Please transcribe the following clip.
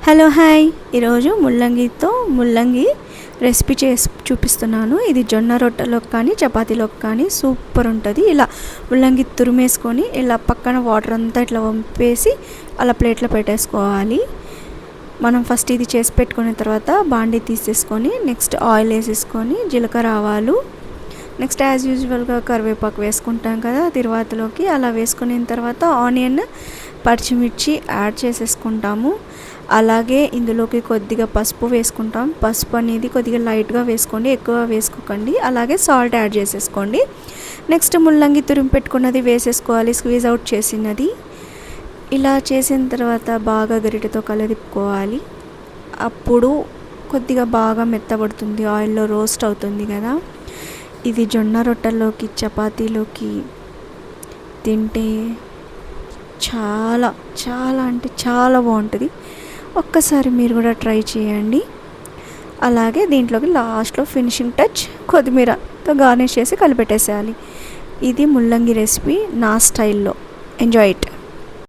Hello hi, ఈరోజు ముల్లంగి recipe చేసి చూపిస్తున్నాను. ఇది జొన్న రొట్టెలోకి కానీ చపాతీలోకి కానీ సూపర్ ఉంటుంది. ఇలా ముల్లంగి తురిమేసుకొని ఇలా పక్కన వాటర్ అంతా ఇట్లా వంపేసి అలా ప్లేట్లో పెట్టేసుకోవాలి. మనం ఫస్ట్ ఇది చేసి పెట్టుకున్న తర్వాత బాండీ తీసేసుకొని నెక్స్ట్ ఆయిల్ వేసేసుకొని జీలకర్ర ఆవాలు, నెక్స్ట్ యాజ్ యూజువల్గా కరివేపాకు వేసుకుంటాం కదా తిరువాతలోకి. అలా వేసుకున్న తర్వాత ఆనియన్, పచ్చిమిర్చి యాడ్ చేసేసుకుంటాము. అలాగే ఇందులోకి కొద్దిగా పసుపు వేసుకుంటాం. పసుపు అనేది కొద్దిగా లైట్గా వేసుకోండి, ఎక్కువ వేసుకోకండి. అలాగే సాల్ట్ యాడ్ చేసేసుకోండి. నెక్స్ట్ ముల్లంగి తురిమి పెట్టుకున్నది వేసేసుకోవాలి, స్క్వీజ్ అవుట్ చేసినది. ఇలా చేసిన తర్వాత బాగా గరిటెతో కలదిప్పుకోవాలి. అప్పుడు కొద్దిగా బాగా మెత్తబడుతుంది, ఆయిల్లో రోస్ట్ అవుతుంది కదా. ఇది జొన్న రొట్టెల్లోకి చపాతీలోకి తింటే చాలా చాలా అంటే చాలా బాగుంటుంది. ఒక్కసారి మీరు కూడా ట్రై చేయండి. అలాగే దీంట్లోకి లాస్ట్లో ఫినిషింగ్ టచ్ కొత్తిమీరతో గార్నిష్ చేసి కలిపెట్టేసేయాలి. ఇది ముల్లంగి రెసిపీ నా స్టైల్లో. Enjoy it.